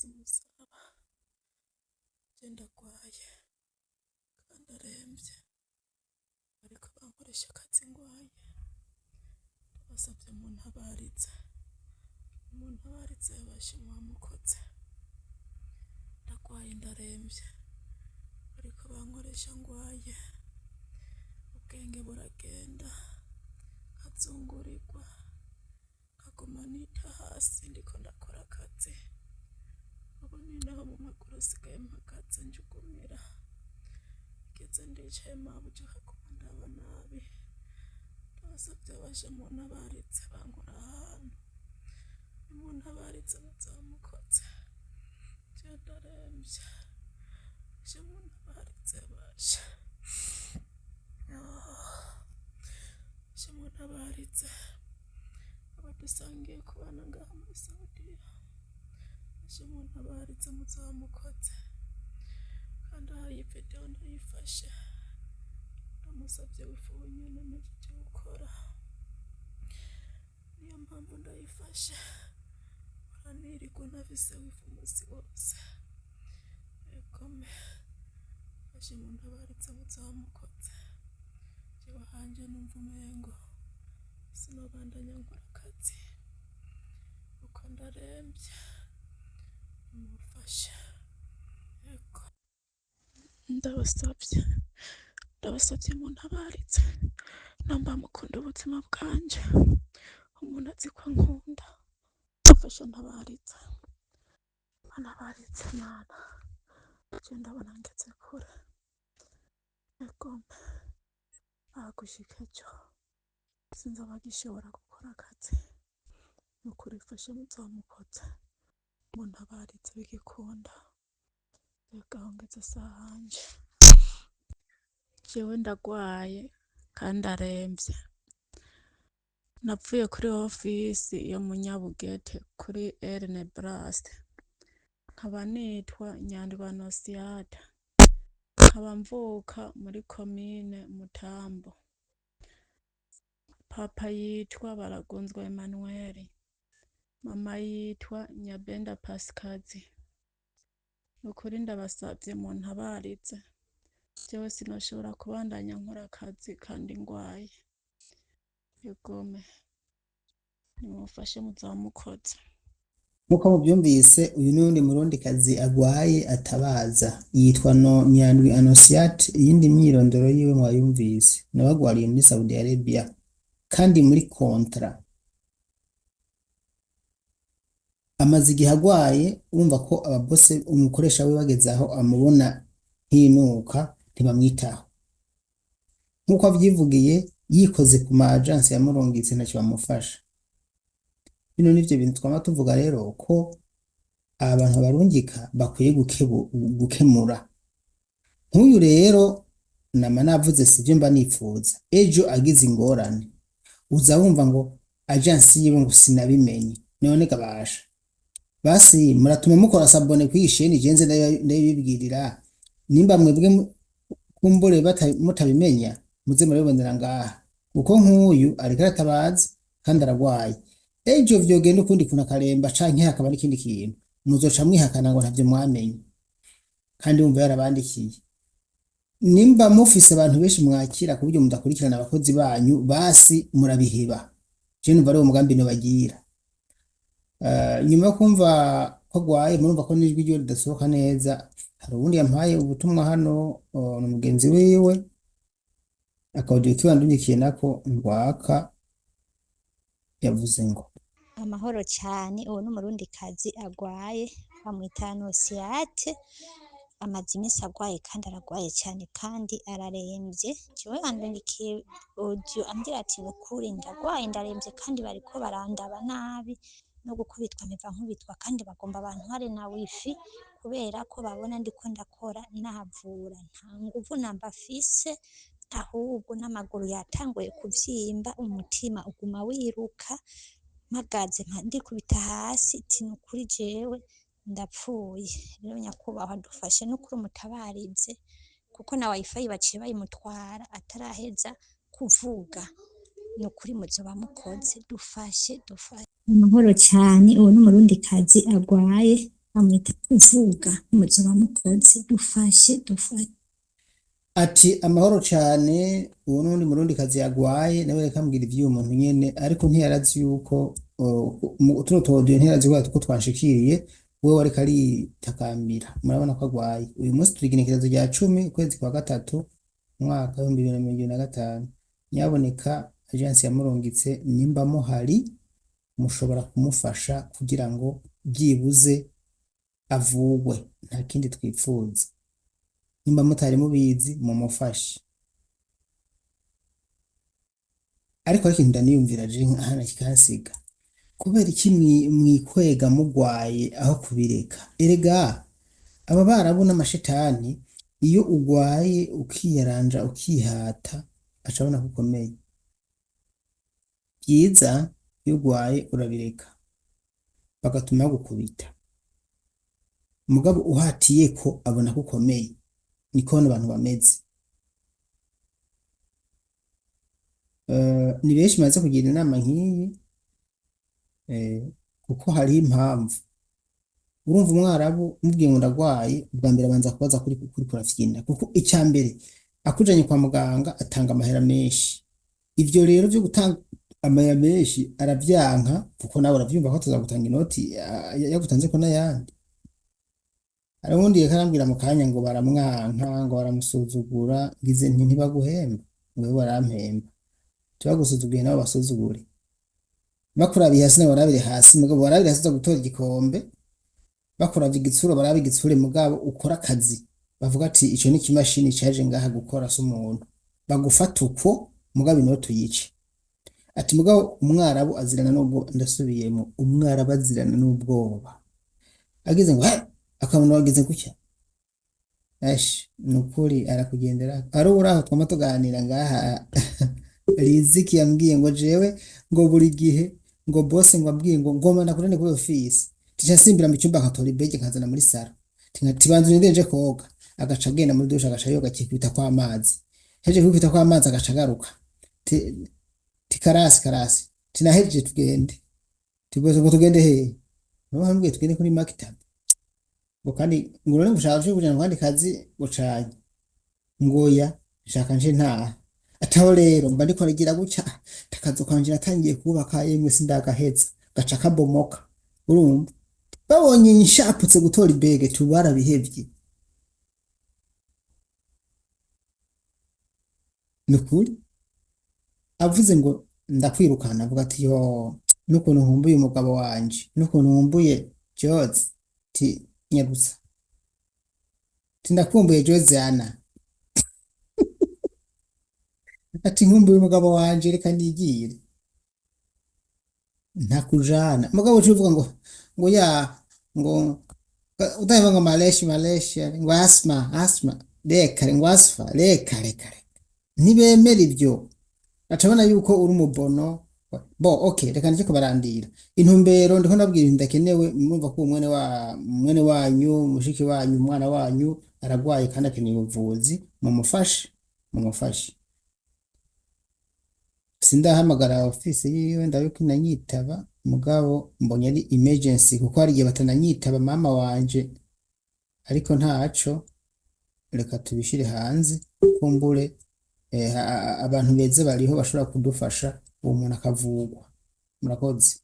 imbabazi musaba genda gwaye kandi aremvye ariko bankoresha akazi ngwaye basavye umuntu abarize bashe mwamukoze ndagwaye ndaremvye ariko bankoresha ngwaye ubwenge buragenda nkazungurirwa nkaguma nita hasi ndiko ndakora akazi ubu ni naho mu maguru sigaye mpagaze njugumira ngeze ndicaye mabuja akaguma ndaba nabi basavye bashe umuntu abarize bankora ahantu umuntu abarize muzamukoze je ndaremvye bashe umuntu abarize bashe bashe umuntu abarize abadusangiye kubana ngaha muri Saudia bashe umuntu abarize muzamukoze kandi aha iyi video ndayifashe ndamusavye wifu nyene naje gukora niyo mpamvu ndayifashe uranirirwa nafise wifu umusi wose ekome bashe umuntu abarize muzamukoze jewe hanje numva umengo sinobandanya nkora akazi kuko ndaremvye mufashe eko ndabasavye umuntu abarize namba mukunda ubuzima bwanje umuntu azi ko nkunda mufashe ntabarize mana je ndabona ngeze kure ekome gushika ejo sinzoba gishobora gukora akazi nukuri fashe muzamukoze umuntu abarize bigikunda reka ngeze sahanje jewe ndagwaye kandi aremvye napfuye kuri ofisi yo Munyabugete kuri Erne Blast nkaba nitwa Nyandwanosiata nkaba mvuka muri komine Mutambo papa yitwa Baragunzwe Emmanuel mama yitwa Nyabenda Pasikazi nukuri ndabasavye umuntu abarize jewe sinoshobora kubandanya nkora akazi kandi ngwaye egome nimufashe muzamukoze nkuko mubyumvise uyu n'undi murundikazi agwaye atabaza yitwa Nyandwi Anosiate iyindi myirondoro yiwe mwayumvise nabagwariye muri Saudi Arabia kandi muri kontra amaze igihe agwaye urumva ko ababose umukoresha we bageze aho amubona ntinuka ntibamwitaho nkuko avyivugiye yikoze ku ma agence yamurungitse ntacyo bamufasha bino nivyo bintu twama tuvuga rero ko abantu barungika bakwiye gukemura nk'uyu rero nama navuze sivyo mba nipfuza ejo agize ingorane uza wumva ngo agence yiwe ngo sinabimenye none kabasha basi muratuma mukora sabone kwisheni jenze ndabibwirira nimba mwebwe kumbure mutabimenya muze murabibonera ngaha kuko nk'uyu ariko aratabaza kandi aragwaye ejo vyogenda ukundi kuna karemba canke hakaba n'ikindi kintu muzoca mwihakana ngo ntavyo mwamenye kandi wumva yarabandikiye nimba mufise abantu benshi mwakira ku buryo mudakurikirana abakozi banyu basi murabiheba je numva ari umugambi no bagira nyuma yo kumva ko agwaye murumva ko n'ijwi ryo ridasohoka neza hari ubundi yampaye ubutumwa hano n'umugenzi wiwe akaudio kiwandunyikiye nako ngwaka yavuze ngo amahoro cyane uwo n'umurundi kazi agwaye bamwita Anosiate amaze iminsi agwaye kandi aragwaye cyane kandi araremvye jewe andungikiye audio ambwira ati nukuri ndagwaye ndaremvye kandi bariko barandaba nabi no gukubitwa meva nkubitwa kandi bagomba abantu hari na wifi kubera ko babona ndiko ndakora navura nta nguvu namba fise ahubwo n'amaguru yatanguye kuvyimba umutima uguma wiruka mpagaze ndikubita hasi ati nukuri jewe ndapfuye rero nyakubahwa dufashe n'ukuri umutabarize kuko na wifi baciye bayimutwara ataraheza kuvuga nukuri muzoba mukoze dufashe amahoro cyane uwo n'umurundi kazi agwaye bamwita kuvuga muzoba mukoze dufashe. ati amahoro cane, uwo n'uwundi murundikazi yagwaye nawe reka ambwira ivy'uwo muntu nyene, ariko ntiyarazi yuko tuno tuodiyo ntiyarazi ko twanshikiriye wewe wariko aritakambira, murabona ko agwaye. Uyu munsi turi igenekerezo rya 10 ukwezi kwa gatatu umwaka w'2025. Nyaboneka agensi yamurungitse, nimba muhari mushobora kumufasha kugira ngo byibuze avugwe, nta kindi twipfuza. Nimba mutari mubizi mumufashe. Ariko ikintu ndaniyumvira je hana kikansiga, kubera iki mwikwega mugwaye aho kubireka? Erega aba barabu n'amashetani, iyo ugwaye ukiyaranja ukihata acabona ko ukomeye. Byiza iyo ugwaye urabireka bagatuma gukubita, mugabo uhatiye ko abona ko ukomeye. Niko abantu bameze. Ni benshi maze kugira inama nk'iyi, kuko hari impamvu. Urumva umwarabu mubwiye ngo ndagwaye, ubwa mbere abanza kubaza kuri kurafyina, kuko icya mbere akujanye kwa muganga atanga amahera menshi. Ivyo rero byo gutanga amahera menshi aravyanka, kuko nawe uravyumva ko tuzagutanga inoti yagutanze ko n'ayandi. Hari ubundi yakarambwira mu kanya ngo baramwanka, ngo baramusuzugura, ngize nti ntibaguhemba, wewe barampemba. Tubagusuzuguye nabo basuzugure. Bakurabiye hasi nabo barabire hasi, mugabo barabire hasi zo gutora igikombe. Bakuravye igitsuro barabe igitsure, mugabo ukora akazi bavuga ati ico ni kimashini caje ngaha gukora se umuntu, bagufata uko mugabo inoti uyice. Ati mugabo umwarabu azirana n'ubwo, ndasubiyemo, umwarabu azirana n'ubwoba. Agize ngo akabona wagize gutya, nukuri arakugendera. Ari uraho twama tuganira ngaha Riziki yambwiye ngo jewe ngo buri gihe ngo boss ngo abwiye ngo ngoma nakurane kuri office, tica simbira mu cyumba nkatora ibege nkazana muri saro, tibanze ndenje koga, agaca agenda muri dusha, agaca yoga kikubita kwa amazi. Heje kwikubita kwa amazi agaca agaruka, karasi tinaheje tugende, tiboze ngo tugende he, no hambwiye tugende kuri maktaba, ngo kandi ngurone ngushaje kujana kwandi kazi gucanye, ngoya shaka nje nta ataho. Rero mba ndiko rigira guca takazo kanje natangiye kubaka, yemwe sindagaheza gaca kabomoka. Urumva babonye nshaputse gutora ibege tubara bihevye, nukuri avuze ngo ndakwirukana, avuga ati yo nukuntu nkumbuye umugabo wanje, nukuntu nkumbuye Jose, ti nyarutsa, tindakumbuye Josiana. Ati nkumbuye umugabo wanje, reka ndigire ntakujana. Mugabo uvuga ngo ya ngo udaheba ngo Malaysia ngo asma reka ngo asfa reka ntibemera ibyo. Acabona yuko uri umubono okay, reka nje kubarandira intumbero. Ndiko nabwira ndakenewe, mwumva ko mwene wanyu, mushiki wanyu, umwana wanyu aragwaye kandi akeneye ubuvuzi, mumufashe. Sindahamagara office yiwe ndabiko nanyitaba, mugabo mbonye ari emergency, kuko hari igihe batananyitaba mama wanje. Ariko ntaco, reka tubishire hanze, kumbure abantu beze bariho bashobora kudufasha uwo muntu akavugwa. Murakoze.